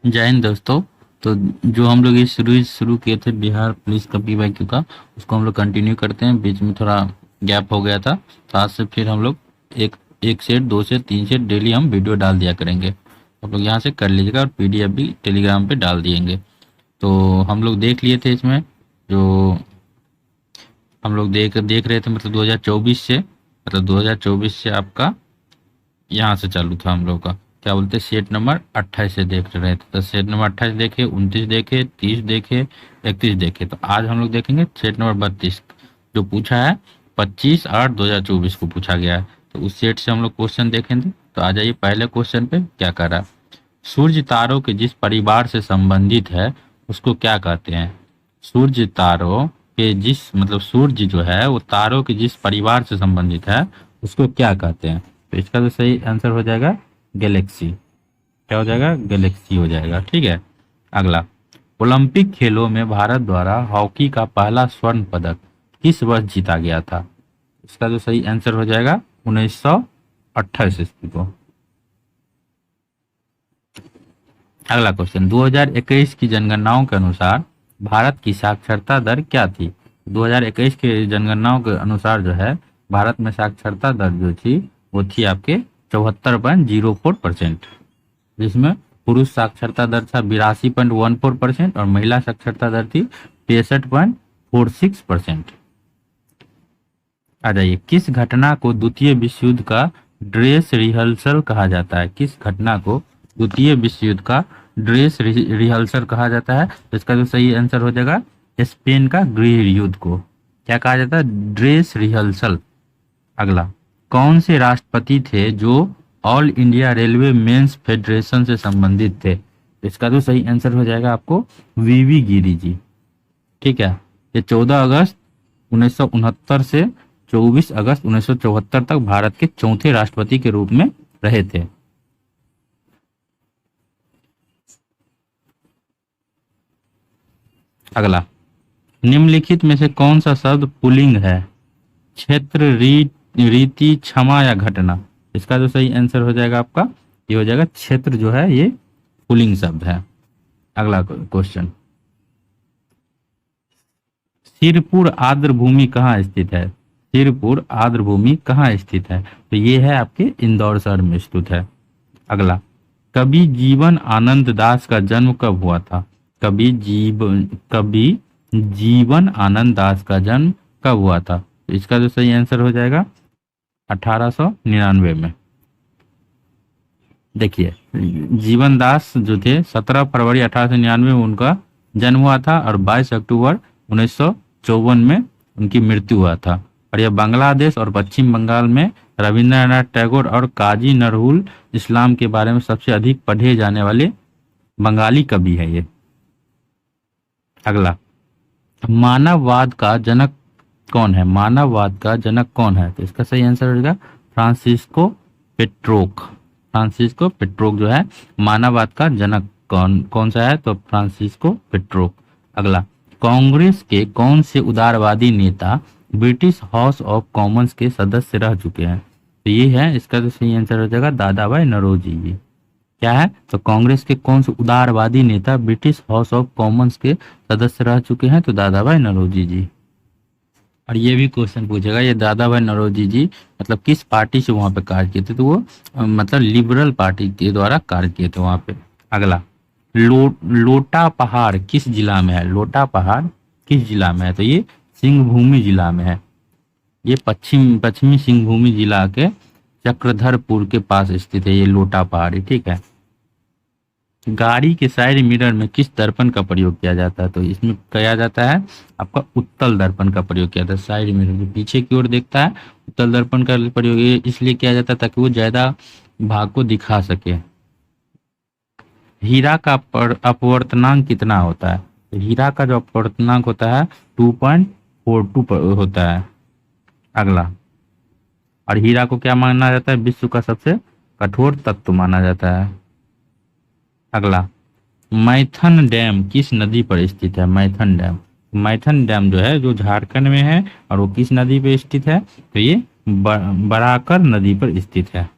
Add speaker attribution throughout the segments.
Speaker 1: जय हिंद दोस्तों। तो जो हम लोग ये शुरू किए थे बिहार पुलिस का पीवाईक्यू का, उसको हम लोग कंटिन्यू करते हैं। बीच में थोड़ा गैप हो गया था, तो आज से फिर हम लोग एक एक सेट, दो सेट, तीन सेट डेली हम वीडियो डाल दिया करेंगे। आप लोग यहाँ से कर लीजिएगा और पीडीएफ भी टेलीग्राम पे डाल दिएंगे। तो हम लोग देख लिए थे इसमें, जो हम लोग देख रहे थे, मतलब 2024 से, मतलब 2024 से आपका यहाँ से चालू था हम लोग का, क्या बोलते हैं, सेट नंबर 28 से देख रहे थे। तो सेट नंबर 28 देखे, 29 देखे, 30 देखे, 31 देखे। तो आज हम लोग देखेंगे सेट नंबर 32, जो पूछा है 25/8/2024 को पूछा गया है। तो उस सेट से हम लोग क्वेश्चन देखेंगे। तो आ जाइए पहले क्वेश्चन पे। क्या कर रहा है, सूर्य तारों के जिस परिवार से संबंधित है उसको क्या कहते हैं। सूर्य तारों के जिस, मतलब सूर्य जो है वो तारों के जिस परिवार से संबंधित है उसको क्या कहते हैं। तो इसका तो सही आंसर हो जाएगा गैलेक्सी। क्या हो जाएगा, गैलेक्सी हो जाएगा। ठीक है। अगला, ओलंपिक खेलों में भारत द्वारा हॉकी का पहला स्वर्ण पदक किस वर्ष जीता गया था। इसका जो सही आंसर हो जाएगा 1928 ईस्वी को। अगला क्वेश्चन, 2021 की जनगणनाओं के अनुसार भारत की साक्षरता दर क्या थी। 2021 के जनगणनाओं के अनुसार जो है भारत में साक्षरता दर जो थी वो थी आपके 74.04%, जिसमें पुरुष साक्षरता दर था 82.14% और महिला साक्षरता दर थी 63.46%। आ जाइए, किस घटना को द्वितीय विश्व युद्ध का ड्रेस रिहर्सल कहा जाता है। किस घटना को द्वितीय विश्व युद्ध का ड्रेस रिहर्सल कहा जाता है। तो इसका जो सही आंसर हो जाएगा स्पेन का गृह युद्ध को क्या कहा जाता है, ड्रेस रिहर्सल। अगला, कौन से राष्ट्रपति थे जो all India railway men's federation से संबंधित थे। तो इसका तो सही आंसर हो जाएगा आपको वीवी गिरी जी। ठीक है। ये 14 अगस्त 1969 से 24 अगस्त 1974 तक भारत के चौथे राष्ट्रपति के रूप में रहे थे। अगला, निम्नलिखित में से कौन सा शब्द पुल्लिंग है। क्षेत्र, रीति, क्षमा या घटना। इसका जो सही आंसर हो जाएगा आपका, ये हो जाएगा क्षेत्र, जो है ये पुल्लिंग शब्द है। अगला क्वेश्चन, सिरपुर आर्द्र भूमि कहाँ स्थित है। सिरपुर आर्द्र भूमि कहाँ स्थित है। तो ये है आपके इंदौर शहर में स्थित है। अगला, कवि जीवन आनंद दास का जन्म कब हुआ था। कवि जीवन आनंद दास का जन्म कब हुआ था। तो इसका जो सही आंसर हो जाएगा 1899 में। देखिए, जीवन दास जो थे 17 फरवरी 1899 में उनका जन्म हुआ था और 22 अक्टूबर 1954 में उनकी मृत्यु हुआ था। और यह बांग्लादेश और पश्चिम बंगाल में रविंद्रनाथ टैगोर और काजी नजरुल इस्लाम के बारे में सबसे अधिक पढ़े जाने वाले बंगाली कवि है ये। अगला, मानववाद का जनक कौन है। मानववाद का जनक कौन है। तो इसका सही आंसर हो जाएगा फ्रांसिस्को पेट्रोक। फ्रांसिस्को पेट्रोक जो है मानववाद का जनक कौन सा है, तो फ्रांसिस्को पेट्रोक। अगला, कांग्रेस के कौन से उदारवादी नेता ब्रिटिश हाउस ऑफ कॉमन्स के सदस्य रह चुके हैं। तो ये है, इसका तो सही आंसर हो जाएगा दादा भाई नौरोजी जी। क्या है, तो कांग्रेस के कौन से उदारवादी नेता ब्रिटिश हाउस ऑफ कॉमन्स के सदस्य रह चुके हैं, तो दादा भाई नौरोजी जी। और ये भी क्वेश्चन पूछेगा, ये दादा भाई नौरोजी जी मतलब किस पार्टी से वहां पे कार्य किए थे। तो वो मतलब लिबरल पार्टी के द्वारा कार्य किए थे वहां पे। अगला, लोटा पहाड़ किस जिला में है। लोटा पहाड़ किस जिला में है। तो ये सिंहभूमि जिला में है। ये पश्चिमी सिंहभूमि जिला के चक्रधरपुर के पास स्थित है ये लोटा पहाड़ी। ठीक है। गाड़ी के साइड मिरर में किस दर्पण का प्रयोग किया जाता है। तो इसमें किया जाता है आपका उत्तल दर्पण का प्रयोग किया जाता है। साइड मिरर जो पीछे की ओर देखता है, उत्तल दर्पण का प्रयोग इसलिए किया जाता है ताकि वो ज्यादा भाग को दिखा सके। हीरा का अपवर्तनांक कितना होता है। तो हीरा का जो अपवर्तनांक होता है 2.42 होता है। अगला, और हीरा को क्या माना जाता है, विश्व का सबसे कठोर तत्व माना जाता है। अगला, मैथन डैम किस नदी पर स्थित है। मैथन डैम, मैथन डैम जो है जो झारखंड में है और वो किस नदी पर स्थित है, तो ये बराकर नदी पर स्थित है।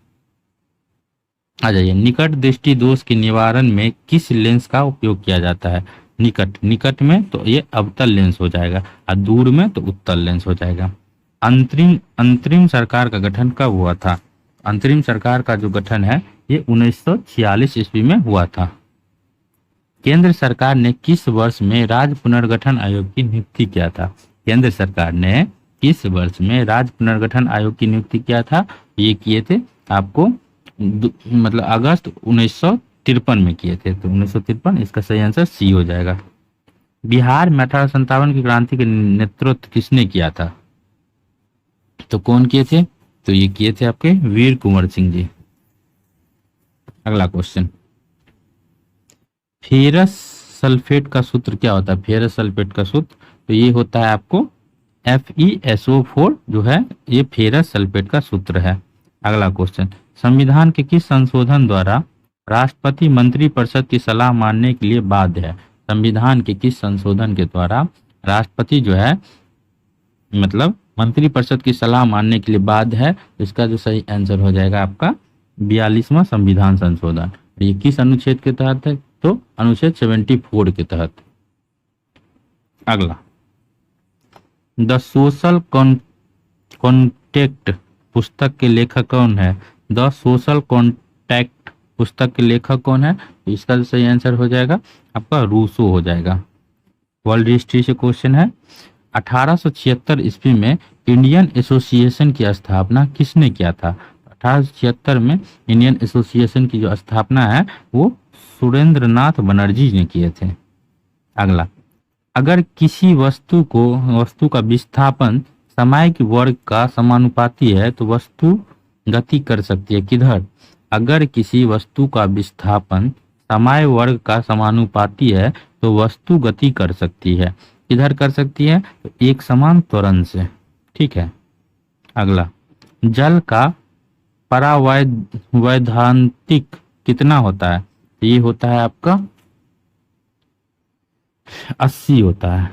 Speaker 1: आ जाइए, निकट दृष्टि दोष के निवारण में किस लेंस का उपयोग किया जाता है? निकट, निकट में तो ये अवतल लेंस हो जाएगा और दूर में तो उत्तल लेंस हो जाएगा। अंतरिम अंतरिम सरकार का गठन कब हुआ था? अंतरिम सरकार का जो गठन है ये 1946 ईस्वी में हुआ था। केंद्र सरकार ने किस वर्ष में राज्य पुनर्गठन आयोग की नियुक्ति किया था? केंद्र सरकार ने किस वर्ष में राज्य पुनर्गठन आयोग की नियुक्ति किया था? ये किए थे आपको मतलब अगस्त 1953 में किए थे, तो 1953 इसका सही आंसर सी हो जाएगा। बिहार में 1857 की क्रांति के नेतृत्व किसने किया था? तो कौन किए थे? तो ये किए थे आपके वीर कुंवर सिंह जी। अगला क्वेश्चन, फेरस सल्फेट का सूत्र क्या होता है? फेरस सल्फेट का सूत्र तो ये होता है आपको FeSO4 जो है ये फेरस सल्फेट का सूत्र है। अगला क्वेश्चन, संविधान के किस संशोधन द्वारा राष्ट्रपति मंत्रिपरिषद की सलाह मानने के लिए बाध्य है? संविधान के किस संशोधन के द्वारा राष्ट्रपति जो है मतलब मंत्रिपरिषद की सलाह मानने के लिए बाध्य है? इसका जो सही आंसर हो जाएगा आपका 42वां संविधान संशोधन। ये किस अनुच्छेद के तहत है? तो अनुच्छेद 74 के तहत। अगला, द सोशल कॉन्टेक्ट पुस्तक के लेखक कौन है? द सोशल कॉन्टैक्ट पुस्तक के लेखक कौन है? इसका सही आंसर हो जाएगा आपका रूसो हो जाएगा। वर्ल्ड हिस्ट्री से क्वेश्चन है, 1876 ईस्वी में इंडियन एसोसिएशन की स्थापना किसने किया था? 1876 में इंडियन एसोसिएशन की जो स्थापना है वो सुरेंद्रनाथ बनर्जी ने किए थे। अगला, अगर किसी वस्तु का विस्थापन समय की वर्ग का समानुपाती है तो वस्तु गति कर सकती है किधर? अगर किसी वस्तु का विस्थापन समय वर्ग का समानुपाती है तो वस्तु गति कर सकती है किधर कर सकती है? तो एक समान त्वरण से। ठीक है। अगला, जल का परावैद्यांतिक कितना होता है? ये होता है आपका 80 होता है।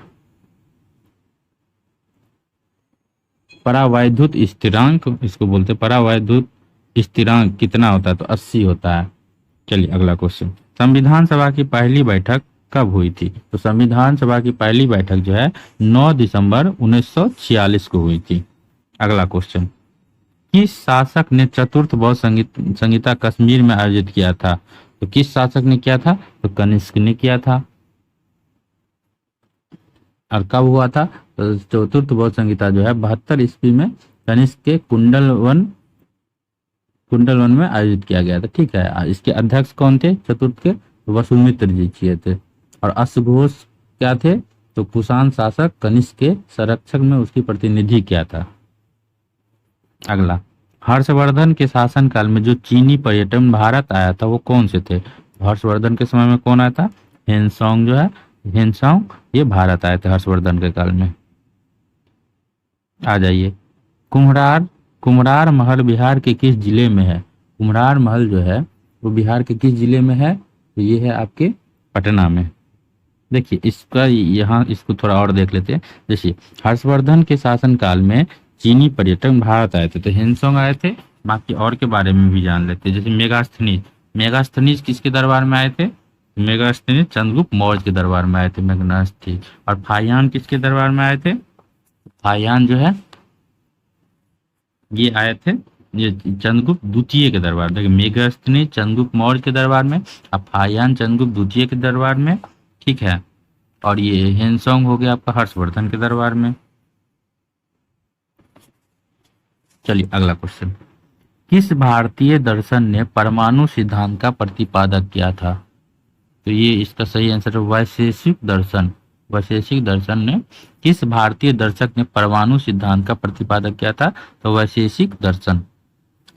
Speaker 1: परावैद्युत स्थिरांक इसको बोलते हैं, परावैद्युत स्थिरांक कितना होता है? तो 80 होता है। चलिए अगला क्वेश्चन, संविधान सभा की पहली बैठक कब हुई थी? तो संविधान सभा की पहली बैठक जो है 9 दिसंबर 1946 को हुई थी। अगला क्वेश्चन, किस शासक ने चतुर्थ बौद्ध संहिता कश्मीर में आयोजित किया था? तो किस शासक ने किया था? तो कनिष्क ने किया था। और कब हुआ था? तो चतुर्थ बौद्ध संहिता जो है 72 ईस्वी में कनिष्क के कुंडलवन में आयोजित किया गया था। ठीक है। इसके अध्यक्ष कौन थे चतुर्थ के? वसुमित्र जी किए थे। और अश्वघोष क्या थे? तो कुषाण शासक कनिष्क के संरक्षक में उसकी प्रतिनिधि क्या था। अगला, हर्षवर्धन के शासनकाल में जो चीनी पर्यटन भारत आया था वो कौन से थे? हर्षवर्धन के समय में कौन आया था? हेनसोंग जो है, हेनसोंग ये भारत आए थे हर्षवर्धन के काल में। आ जाइए, कुम्हरार महल बिहार के किस जिले में है? कुम्हरार महल जो है वो बिहार के किस जिले में है? तो ये है आपके पटना में। देखिए इसका यहाँ इसको थोड़ा और देख लेते हैं। जैसे हर्षवर्धन के शासनकाल में चीनी पर्यटक भारत आए थे तो हेनसोंग आए थे। बाकी और के बारे में भी जान लेते हैं। जैसे मेगास्थनीज किसके दरबार में आए थे? मेगास्थनीज चंद्रगुप्त मौर्य के दरबार में आए थे मेगास्थनीज। और फाहियान किसके दरबार में आए थे? फाहियान जो है ये आए थे ये चंद्रगुप्त द्वितीय के दरबार। देखिए मेगास्थनीज चंद्रगुप्त मौर्य के दरबार में, अब फाहियान चंद्रगुप्त द्वितीय के दरबार में। ठीक है। और ये हेनसोंग हो गया आपका हर्षवर्धन के दरबार में। चलिए अगला क्वेश्चन, किस भारतीय दर्शन ने परमाणु सिद्धांत का प्रतिपादक किया था? तो ये इसका सही आंसर है वैशेषिक दर्शन। वैशेषिक दर्शन ने किस भारतीय दर्शक ने परमाणु सिद्धांत का प्रतिपादक किया था? तो वैशेषिक दर्शन।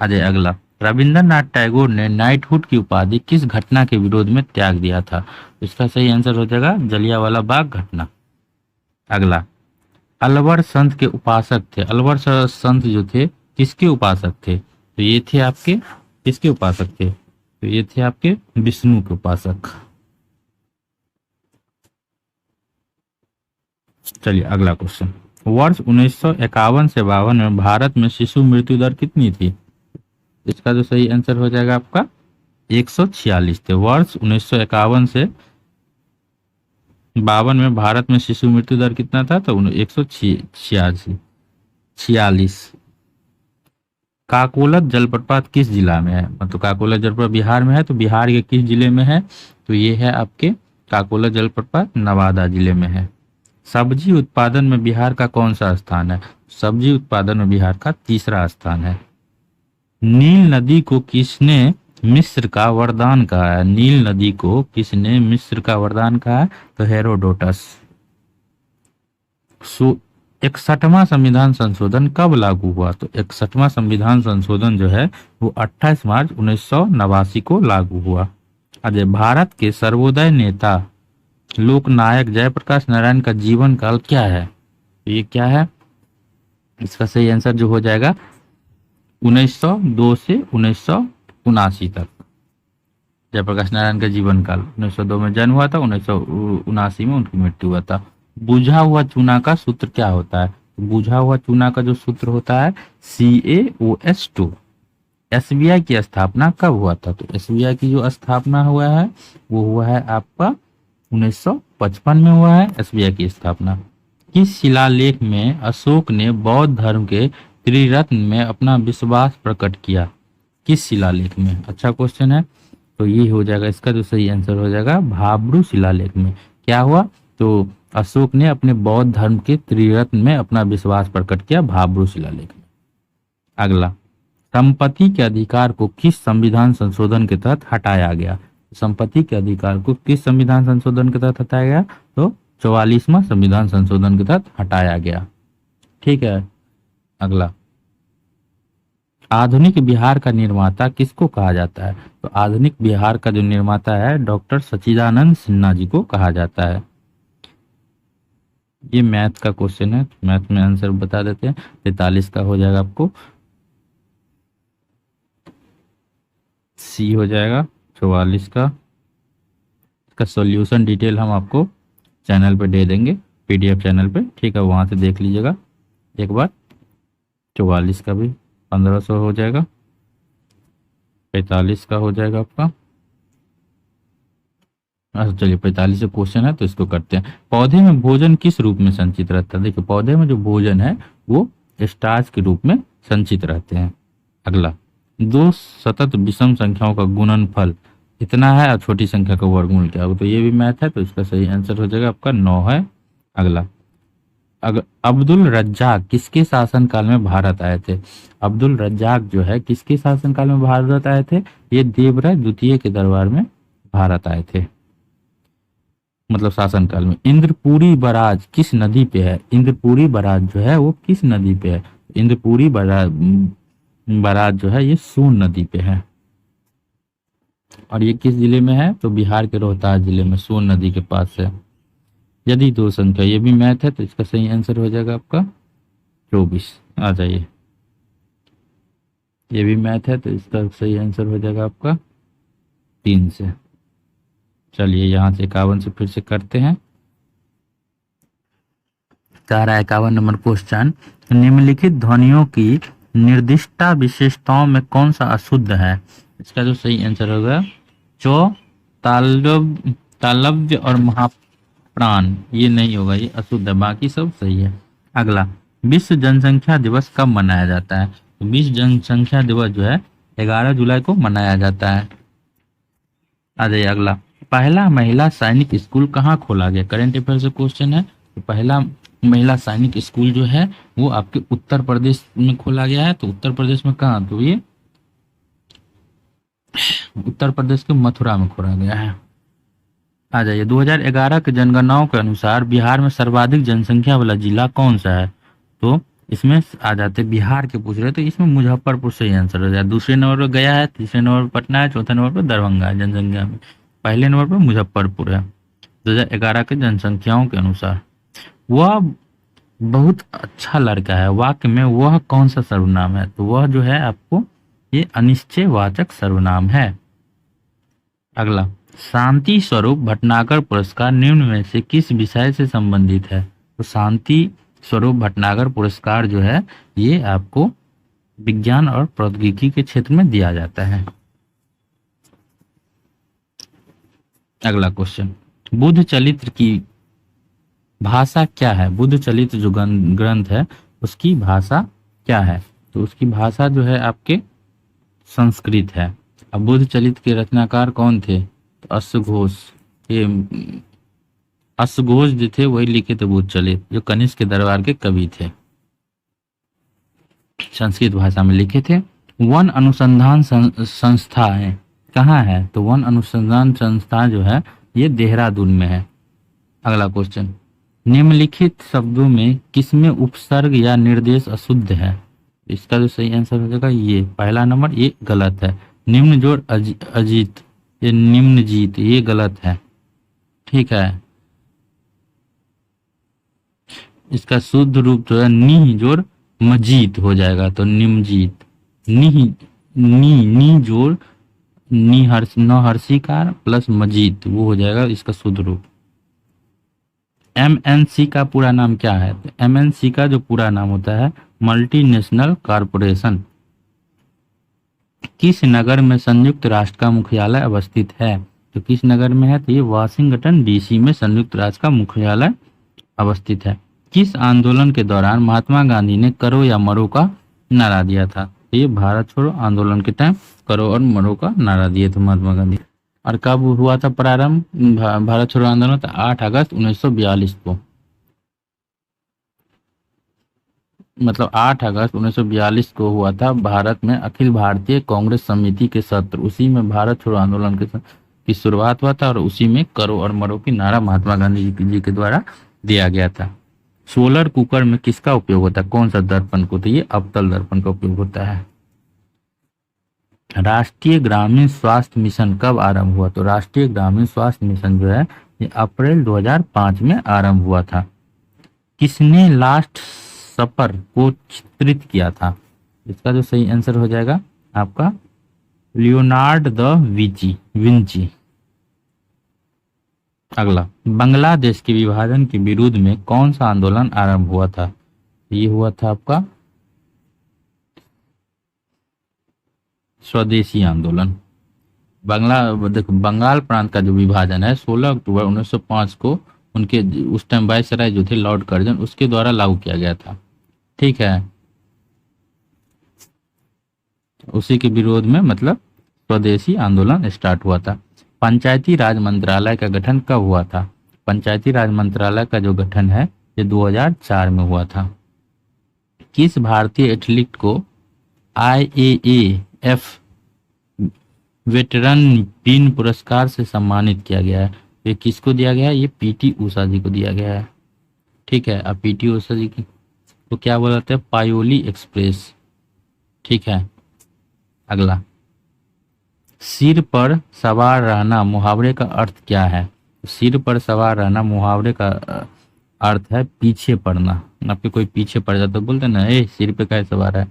Speaker 1: आ जाए अगला, रविंद्रनाथ टैगोर ने नाइटहुड की उपाधि किस घटना के विरोध में त्याग दिया था? इसका सही आंसर हो जाएगा जलियांवाला बाग घटना। अगला, अलवर संत के उपासक थे। अलवर संत जो थे किसके उपासक थे? तो ये थे आपके किसके उपासक थे? तो ये थे आपके विष्णु के उपासक। चलिए अगला क्वेश्चन, वर्ष 1951 से 52 में भारत में शिशु मृत्यु दर कितनी थी? इसका जो सही आंसर हो जाएगा आपका 146 थे। वर्ष 1951 से 52 में भारत में शिशु मृत्यु दर कितना था? तो 146। काकोलत जलप्रपात किस जिला में है? मतलब काकोलत जलप्रपात बिहार में है, तो बिहार के किस जिले में है? तो ये है आपके काकोलत जलप्रपात नवादा जिले में है। सब्जी उत्पादन में बिहार का कौन सा स्थान है? सब्जी उत्पादन में बिहार का तीसरा स्थान है। नील नदी को किसने मिस्र का वरदान कहा है? नील नदी को किसने मिस्र का वरदान कहा है? तो हेरोडोटस। 61वां संविधान संशोधन कब लागू हुआ? तो 61वां संविधान संशोधन जो है वो 28 मार्च 1989 को लागू हुआ। अजय, भारत के सर्वोदय नेता लोकनायक जयप्रकाश नारायण का जीवन काल क्या है? तो ये क्या है? इसका सही आंसर जो हो जाएगा 1902 से 1979 तक। जयप्रकाश नारायण का जीवन काल 1902 में जन्म हुआ था, 1979 में उनकी मृत्यु हुआ था। बुझा हुआ चूना का सूत्र क्या होता है? बुझा हुआ चूना का जो सूत्र होता है CaOH2। एसबीआई की स्थापना कब हुआ था? तो एसबीआई की जो स्थापना हुआ है वो हुआ है आपका 1955 में हुआ है एसबीआई की स्थापना। किस शिलालेख में अशोक ने बौद्ध धर्म के त्रिरत्न में अपना विश्वास प्रकट किया? किस शिलालेख में? अच्छा क्वेश्चन है। तो ये हो जाएगा इसका जो सही आंसर हो जाएगा भाब्रू शिलालेख में। क्या हुआ? तो अशोक ने अपने बौद्ध धर्म के त्रिरत्न में अपना विश्वास प्रकट किया भाब्रू शिलालेख में। अगला, संपत्ति के अधिकार को किस संविधान संशोधन के तहत हटाया गया? संपत्ति के अधिकार को किस संविधान संशोधन के तहत हटाया गया? तो 44वां संविधान संशोधन के तहत हटाया गया। ठीक है। अगला, आधुनिक बिहार का निर्माता किसको कहा जाता है? तो आधुनिक बिहार का जो निर्माता है डॉक्टर सच्चिदानंद सिन्हा जी को कहा जाता है। ये मैथ का क्वेश्चन है, मैथ में आंसर बता देते हैं। 43 का हो जाएगा आपको सी हो जाएगा। 44 का इसका सॉल्यूशन डिटेल हम आपको चैनल पे दे देंगे, पीडीएफ चैनल पे। ठीक है, वहां से देख लीजिएगा एक बार। 44 का भी 1500 हो जाएगा। 45 का हो जाएगा आपका। अच्छा चलिए, 45 से क्वेश्चन है तो इसको करते हैं। पौधे में भोजन किस रूप में संचित रहता है? देखिए, पौधे में जो भोजन है वो स्टार्च के रूप में संचित रहते हैं। अगला, दो सतत विषम संख्याओं का गुणनफल इतना है और छोटी संख्या का वर्गमूल क्या होगा? तो ये भी मैथ है, तो इसका सही आंसर हो जाएगा आपका 9 है। अगला, अब्दुल रज्जाक किसके शासनकाल में भारत आए थे? अब्दुल रज्जाक जो है किसके शासनकाल में भारत आए थे? ये देवराय द्वितीय के दरबार में भारत आए थे, मतलब शासनकाल में। इंद्रपुरी बराज किस नदी पे है? इंद्रपुरी बराज जो है वो किस नदी पे है? इंद्रपुरी बराज जो है ये सोन नदी पे है। और ये किस जिले में है? तो बिहार के रोहतास जिले में, सोन नदी के पास है। यदि दो संख्या, ये भी मैथ है, तो इसका सही आंसर हो जाएगा आपका 24। आ जाइए, ये भी मैथ है, तो इसका सही आंसर हो जाएगा आपका 3 से। चलिए, यहाँ से 51 से फिर से करते हैं। कह रहा है 51 नंबर क्वेश्चन, निम्नलिखित ध्वनियों की निर्दिष्टा विशेषताओं में कौन सा अशुद्ध है? इसका जो सही आंसर होगा चौ, तालव्य और महाप्राण, ये नहीं होगा, ये अशुद्ध है, बाकी सब सही है। अगला, विश्व जनसंख्या दिवस कब मनाया जाता है? तो विश्व जनसंख्या दिवस जो है 11 जुलाई को मनाया जाता है। आ जाइए अगला, पहला महिला सैनिक स्कूल कहाँ खोला गया? करंट अफेयर से क्वेश्चन है। तो पहला महिला सैनिक स्कूल जो है वो आपके उत्तर प्रदेश में खोला गया है। तो उत्तर प्रदेश में कहाँ? तो ये उत्तर प्रदेश के मथुरा में खोला गया है। आ जाइए, 2011 के जनगणनाओं के अनुसार बिहार में सर्वाधिक जनसंख्या वाला जिला कौन सा है? तो इसमें आ जाते बिहार के पूछ रहे, तो इसमें मुजफ्फरपुर सही आंसर हो जाए। दूसरे नंबर पर गया है, तीसरे नंबर पर पटना है, चौथे नंबर पर दरभंगा है जनसंख्या में, पहले नंबर पर मुजफ्फरपुर है 2011 के जनसंख्याओं के अनुसार। वह बहुत अच्छा लड़का है वाक्य में वह कौन सा सर्वनाम है? तो वह जो है आपको ये अनिश्चयवाचक सर्वनाम है। अगला, शांति स्वरूप भटनागर पुरस्कार निम्न में से किस विषय से संबंधित है? तो शांति स्वरूप भटनागर पुरस्कार जो है ये आपको विज्ञान और प्रौद्योगिकी के क्षेत्र में दिया जाता है। अगला क्वेश्चन, बुद्ध चरित्र की भाषा क्या है? बुद्ध चरित्र जो ग्रंथ है उसकी भाषा क्या है? तो उसकी भाषा जो है आपके संस्कृत है। अब बुद्ध चरित्र के रचनाकार कौन थे? तो अश्वघोष। ये अश्वघोष जो थे वही लिखे थे बुद्ध चरित्र, जो कनिष्क के दरबार के कवि थे, संस्कृत भाषा में लिखे थे। वन अनुसंधान संस्था है कहाँ है? तो वन अनुसंधान संस्था जो है ये देहरादून में है। अगला क्वेश्चन, निम्नलिखित शब्दों में किसमें उपसर्ग या निर्देश अशुद्ध है? इसका जो सही आंसर हो जाएगा ये पहला नंबर, ये गलत है। निम्न जोड़ अजीत, ये निम्नजीत, ये गलत है। ठीक है, इसका शुद्ध रूप जो है नी जोड़ मजीत हो जाएगा, तो निमजीत। नी जोड़ नी हर्ष न हर्षिकार प्लस मजीत, वो हो जाएगा इसका शुद्ध रूप। एमएनसी का पूरा नाम क्या है? तो एमएनसी का जो पूरा नाम होता है मल्टीनेशनल कॉरपोरेशन। किस नगर में संयुक्त राष्ट्र का मुख्यालय अवस्थित है? तो किस नगर में है? तो ये वाशिंगटन डीसी में संयुक्त राष्ट्र का मुख्यालय अवस्थित है। किस आंदोलन के दौरान महात्मा गांधी ने करो या मरो का नारा दिया था? तो ये भारत छोड़ो आंदोलन के टाइम करो और मरो का नारा दिए थे महात्मा गांधी। और कब हुआ था प्रारंभ भारत छोड़ो आंदोलन? तो 8 अगस्त 1942 को, मतलब 8 अगस्त 1942 को हुआ था। भारत में अखिल भारतीय कांग्रेस समिति के सत्र, उसी में भारत छोड़ो आंदोलन की शुरुआत हुआ था और उसी में करो और मरो की नारा महात्मा गांधी जी के द्वारा दिया गया था। सोलर कुकर में किसका उपयोग होता है? कौन सा दर्पण को? तो ये अवतल दर्पण का उपयोग होता है। राष्ट्रीय ग्रामीण स्वास्थ्य मिशन कब आरंभ हुआ? तो राष्ट्रीय ग्रामीण स्वास्थ्य मिशन जो है ये अप्रैल 2005 में आरंभ हुआ था। किसने लास्ट सपर को चित्रित किया था? इसका जो सही आंसर हो जाएगा आपका लियोनार्ड द विंची। अगला, बांग्लादेश के विभाजन के विरुद्ध में कौन सा आंदोलन आरंभ हुआ था? ये हुआ था आपका स्वदेशी आंदोलन। बंगाल प्रांत का जो विभाजन है 16 अक्टूबर 1905 को उनके उस टाइम वायसराय जो थे लॉर्ड कर्जन, उसके द्वारा लागू किया गया था। ठीक है, उसी के विरोध में मतलब स्वदेशी आंदोलन स्टार्ट हुआ था। पंचायती राज मंत्रालय का गठन कब हुआ था? पंचायती राज मंत्रालय का जो गठन है ये 2004 में हुआ था। किस भारतीय एथलीट को IAAF वेटरन पिन पुरस्कार से सम्मानित किया गया है? ये किसको दिया गया है? ये PT उषा जी को दिया गया है। ठीक है, अब PT उषा जी की तो क्या बोलते हैं? पायोली एक्सप्रेस। ठीक है, अगला, सिर पर सवार रहना मुहावरे का अर्थ क्या है? सिर पर सवार रहना मुहावरे का अर्थ है पीछे पड़ना। आपके कोई पीछे पड़ जाता तो बोलते ना ए सिर पे क्या सवार है।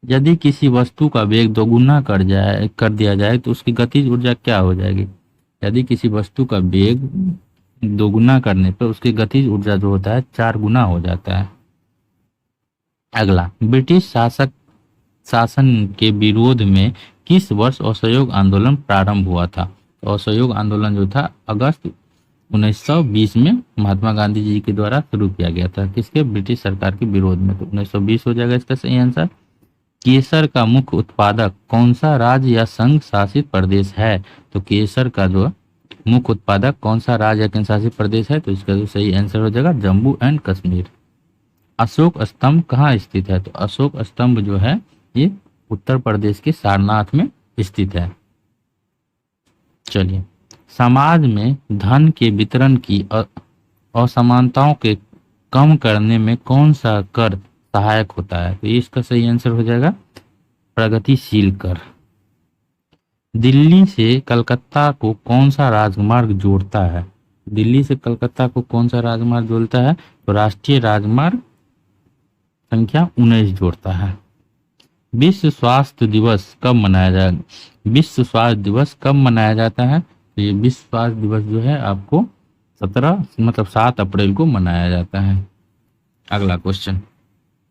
Speaker 1: यदि किसी वस्तु का वेग दोगुना कर दिया जाए तो उसकी गतिज ऊर्जा क्या हो जाएगी? यदि किसी वस्तु का वेग दोगुना करने पर उसकी गतिज ऊर्जा जो होता है 4 गुना हो जाता है। अगला, ब्रिटिश शासन के विरोध में किस वर्ष असहयोग आंदोलन प्रारंभ हुआ था? तो असहयोग आंदोलन जो था अगस्त 1920 में महात्मा गांधी जी के द्वारा शुरू किया गया था। किसके? ब्रिटिश सरकार के विरोध में। तो 1920 हो जाएगा इसका सही आंसर। केसर का मुख्य उत्पादक कौन सा राज्य या संघ शासित प्रदेश है? तो केसर का जो मुख्य उत्पादक कौन सा राज्य या केंद्र शासित प्रदेश है? तो इसका जो सही आंसर हो जाएगा जम्मू एंड कश्मीर। अशोक स्तंभ कहाँ स्थित है? तो अशोक स्तंभ जो है ये उत्तर प्रदेश के सारनाथ में स्थित है। चलिए, समाज में धन के वितरण की असमानताओं के कम करने में कौन सा कर सहायक होता है? तो इसका सही आंसर हो जाएगा प्रगतिशील कर। दिल्ली से कलकत्ता को कौन सा राजमार्ग जोड़ता है? दिल्ली से कलकत्ता को कौन सा राजमार्ग जोड़ता है? तो राष्ट्रीय राजमार्ग संख्या 19 जोड़ता है। विश्व स्वास्थ्य दिवस कब मनाया जाएगा? विश्व स्वास्थ्य दिवस कब मनाया जाता है? तो ये विश्व स्वास्थ्य दिवस जो है आपको 7 अप्रैल को मनाया जाता है। अगला क्वेश्चन,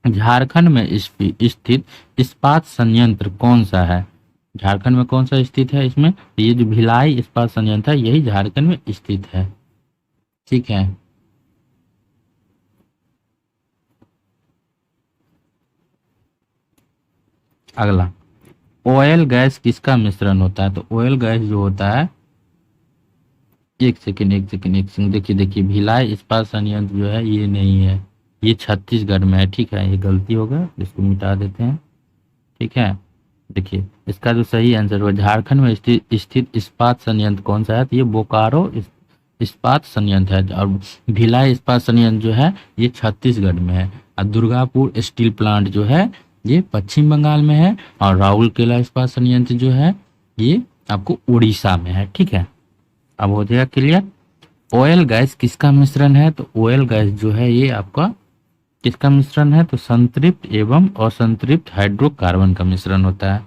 Speaker 1: झारखंड में स्थित इस्पात संयंत्र कौन सा है? झारखंड में कौन सा स्थित है इसमें? तो ये जो भिलाई इस्पात संयंत्र है यही झारखंड में स्थित है। ठीक है। अगला, ऑयल गैस किसका मिश्रण होता है? तो ऑयल गैस जो होता है, एक सेकेंड एक सेकेंड एक सेकेंड, देखिए देखिए, भिलाई इस्पात संयंत्र जो है ये नहीं है, ये छत्तीसगढ़ में है। ठीक है, ये गलती हो गया, इसको मिटा देते हैं। ठीक है, देखिए इसका जो सही आंसर हुआ, झारखंड में स्थित इस्पात संयंत्र कौन सा है? तो ये बोकारो इस्पात संयंत्र है। और भिलाई इस्पात संयंत्र जो है ये छत्तीसगढ़ में है। और दुर्गापुर स्टील प्लांट जो है ये पश्चिम बंगाल में है। और राउरकेला इस्पात संयंत्र जो है ये आपको उड़ीसा में है। ठीक है, अब हो जाएगा क्लियर। ऑयल गैस किसका मिश्रण है? तो ऑयल गैस जो है ये आपका किसका मिश्रण है? तो संतृप्त एवं असंतृप्त हाइड्रोकार्बन का मिश्रण होता है।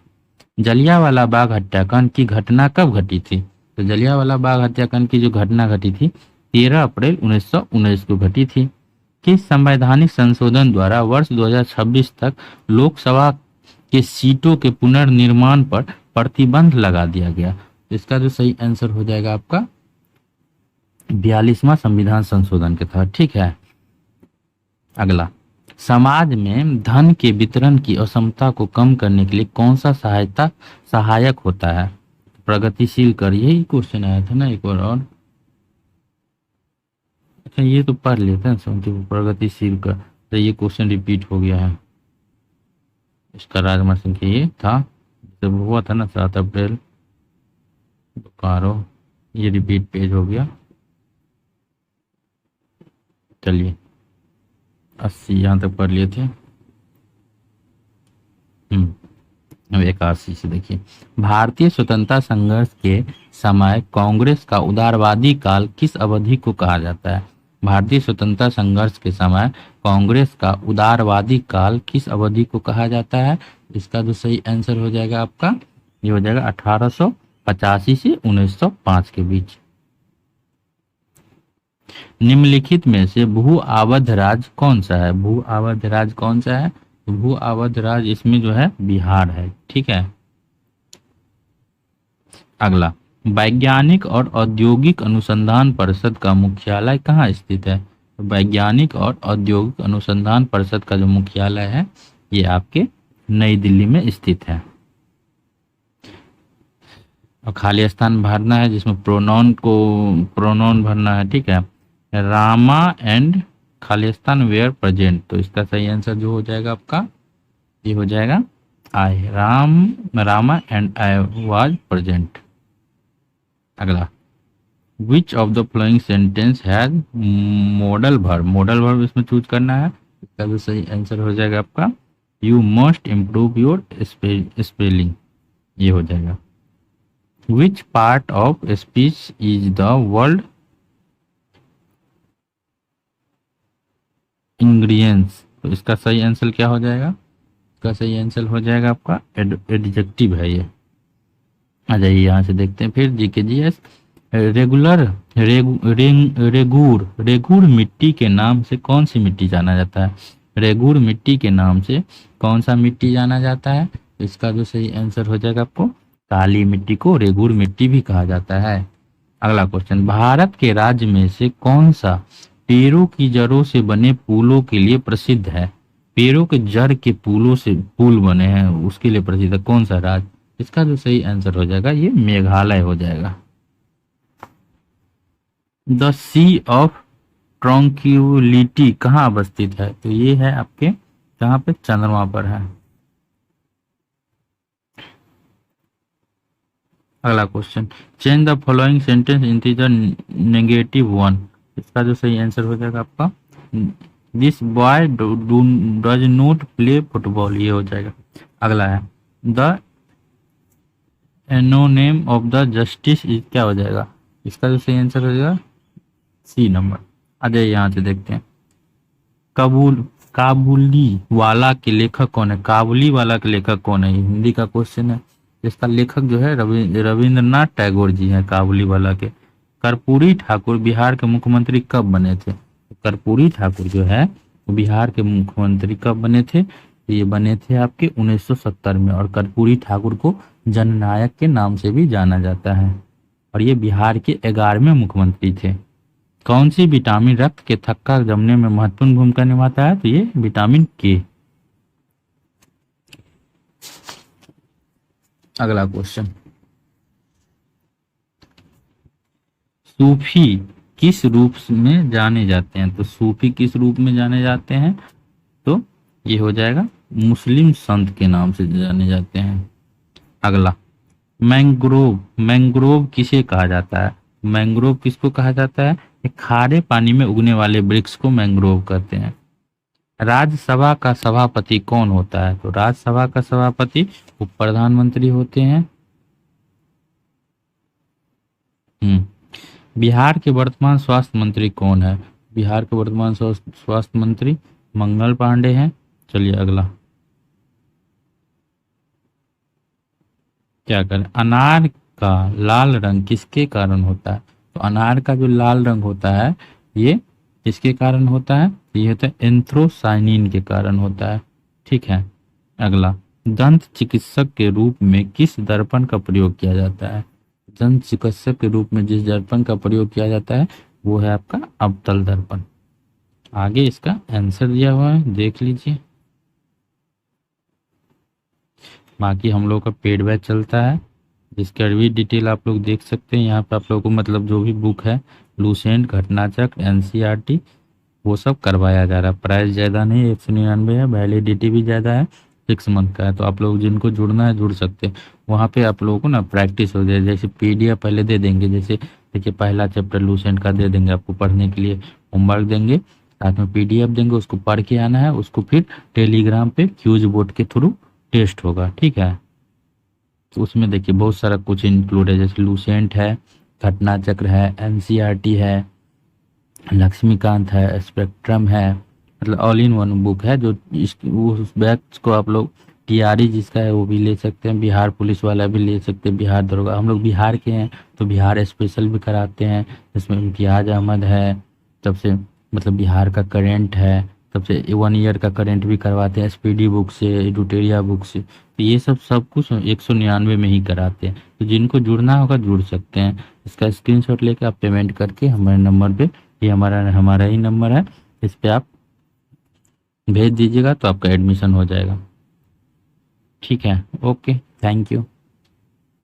Speaker 1: जलियांवाला बाग हत्याकांड की घटना कब घटी थी? तो जलियांवाला बाग हत्याकांड की जो घटना घटी थी 13 अप्रैल 1919 को घटी थी। किस संवैधानिक संशोधन द्वारा वर्ष 2026 तक लोकसभा के सीटों के पुनर्निर्माण पर प्रतिबंध लगा दिया गया? तो इसका जो सही आंसर हो जाएगा आपका 42वां संविधान संशोधन के तहत। ठीक है। अगला, समाज में धन के वितरण की असमता को कम करने के लिए कौन सा सहायक होता है? प्रगतिशील कर, यही क्वेश्चन आया था ना एक बार और। अच्छा, ये तो पढ़ लेते हैं, समझो प्रगतिशील कर, तो ये क्वेश्चन रिपीट हो गया है। इसका राजकुमार सिंह के ये था जब हुआ था ना 7 अप्रैल बोकारो, ये रिपीट पेज हो गया। चलिए 80 यहाँ तक पढ़ लिए थे। अब 81 से देखिए, भारतीय स्वतंत्रता संघर्ष के समय कांग्रेस का उदारवादी काल किस अवधि को कहा जाता है? भारतीय स्वतंत्रता संघर्ष के समय कांग्रेस का उदारवादी काल किस अवधि को कहा जाता है? इसका जो सही आंसर हो जाएगा आपका, ये हो जाएगा 1885 से 1905 के बीच। निम्नलिखित में से भू अवध राज्य कौन सा है? भू अवध राज्य कौन सा है? तो भू अवध राज्य इसमें जो है बिहार है। ठीक है। अगला, वैज्ञानिक और औद्योगिक अनुसंधान परिषद का मुख्यालय कहाँ स्थित है? तो वैज्ञानिक और औद्योगिक अनुसंधान परिषद का जो मुख्यालय है ये आपके नई दिल्ली में स्थित है। और खाली स्थान भरना है जिसमें प्रोनाउन भरना है। ठीक है, रामा एंड खाली स्थान वेयर प्रेजेंट, तो इसका सही आंसर जो हो जाएगा आपका ये हो जाएगा I Rama and I was present. अगला, which of the following sentence has modal verb इसमें चूज करना है। इसका जो सही आंसर हो जाएगा आपका you must improve your spelling, ये हो जाएगा। Which part of speech is the word ingredients, तो इसका सही आंसर क्या हो जाएगा? इसका सही आंसर हो जाएगा आपका एडजेक्टिव है ये। आ जाइए यहाँ से देखते हैं फिर जीके जीएस। रेगुर मिट्टी के नाम से कौन सी मिट्टी जाना जाता है? रेगुर मिट्टी के नाम से कौन सा मिट्टी जाना जाता है? इसका जो सही आंसर हो जाएगा आपको काली मिट्टी को रेगुर मिट्टी भी कहा जाता है। अगला क्वेश्चन, भारत के राज्य में से कौन सा पेड़ों की जड़ों से बने पुलों के लिए प्रसिद्ध है? पेड़ों के जड़ के पुलों से पुल बने हैं उसके लिए प्रसिद्ध है, कौन सा राज्य? इसका जो सही आंसर हो जाएगा ये मेघालय हो जाएगा। द सी ऑफ ट्रंक्विलिटी कहाँ अवस्थित है? तो ये है आपके कहाँ पे? चंद्रमा पर है। अगला question, change the following sentence into the negative one, इसका जो सही आंसर हो जाएगा आपका this boy does not play football, ये हो जाएगा। अगला है द एनोनेम ऑफ द जस्टिस इज, क्या हो जाएगा? इसका जो सही आंसर हो जाएगा सी नंबर। आ जाइए यहाँ से देखते हैं, काबुली वाला के लेखक कौन है? काबुली वाला के लेखक कौन है? हिंदी का क्वेश्चन है। इसका लेखक जो है रविंद्रनाथ टैगोर जी हैं काबुली वाला के। कर्पूरी ठाकुर बिहार के मुख्यमंत्री कब बने थे? कर्पूरी ठाकुर जो है वो बिहार के मुख्यमंत्री कब बने थे? तो ये बने थे आपके 1970 में, और कर्पूरी ठाकुर को जननायक के नाम से भी जाना जाता है, और ये बिहार के 11वें मुख्यमंत्री थे। कौन सी विटामिन रक्त के थक्का जमने में महत्वपूर्ण भूमिका निभाता है? तो ये विटामिन के। अगला क्वेश्चन, सूफी किस रूप में जाने जाते हैं? तो सूफी किस रूप में जाने जाते हैं? तो ये हो जाएगा मुस्लिम संत के नाम से जाने जाते हैं। अगला, मैंग्रोव, मैंग्रोव किसे कहा जाता है? मैंग्रोव किसको कहा जाता है? ये खारे पानी में उगने वाले वृक्ष को मैंग्रोव कहते हैं। राज्यसभा का सभापति कौन होता है? तो राज्यसभा का सभापति उप प्रधानमंत्री होते हैं। बिहार के वर्तमान स्वास्थ्य मंत्री कौन है? बिहार के वर्तमान स्वास्थ्य मंत्री मंगल पांडे हैं। चलिए अगला, क्या करें, अनार का लाल रंग किसके कारण होता है? तो अनार का जो लाल रंग होता है ये किसके कारण होता है? ये होता है एंथ्रोसाइनिन के कारण होता है। ठीक है। अगला, दंत चिकित्सक के रूप में किस दर्पण का प्रयोग किया जाता है? दंत चिकित्सक के रूप में जिस दर्पण का प्रयोग किया जाता है वो है आपका अवतल दर्पण। आगे इसका आंसर दिया हुआ है, देख लीजिए। बाकी हम लोग का पेड बैच चलता है, जिसका भी डिटेल आप लोग देख सकते हैं यहाँ पे। आप लोगों को मतलब जो भी बुक है, लूसेंट, घटनाचक्र, एनसीईआरटी, वो सब करवाया जा रहा है। प्राइस ज़्यादा नहीं, 199 है, वैलिडिटी भी ज़्यादा है, 6 मंथ का है। तो आप लोग जिनको जुड़ना है जुड़ सकते हैं। वहाँ पे आप लोगों को ना प्रैक्टिस हो जाए, जैसे पीडीएफ पहले दे देंगे, जैसे देखिए पहला चैप्टर लूसेंट का दे देंगे आपको पढ़ने के लिए, होमवर्क देंगे, साथ में पीडीएफ देंगे, उसको पढ़ के आना है, उसको फिर टेलीग्राम पे क्यूज बोर्ड के थ्रू टेस्ट होगा। ठीक है। तो उसमें देखिए बहुत सारा कुछ इंक्लूड है, जैसे लूसेंट है, घटना चक्र है, एनसीईआरटी है, लक्ष्मीकांत है, स्पेक्ट्रम है, मतलब ऑल इन वन बुक है। जो उस बैच को आप लोग टीआरई जिसका है वो भी ले सकते हैं, बिहार पुलिस वाला भी ले सकते हैं, बिहार दरोगा, हम लोग बिहार के हैं तो बिहार स्पेशल भी कराते हैं, जिसमें इम्तियाज अहमद है, तब से मतलब बिहार का करेंट है, तब से 1 ईयर का करेंट भी करवाते हैं एसपीडी बुक से, एडुटेरिया बुक से। तो ये सब कुछ 199 में ही कराते हैं। तो जिनको जुड़ना होगा जुड़ सकते हैं। इसका स्क्रीनशॉट लेके आप पेमेंट करके हमारे नंबर पे, ये हमारा ही नंबर है, इस पे आप भेज दीजिएगा तो आपका एडमिशन हो जाएगा। ठीक है, ओके, थैंक यू।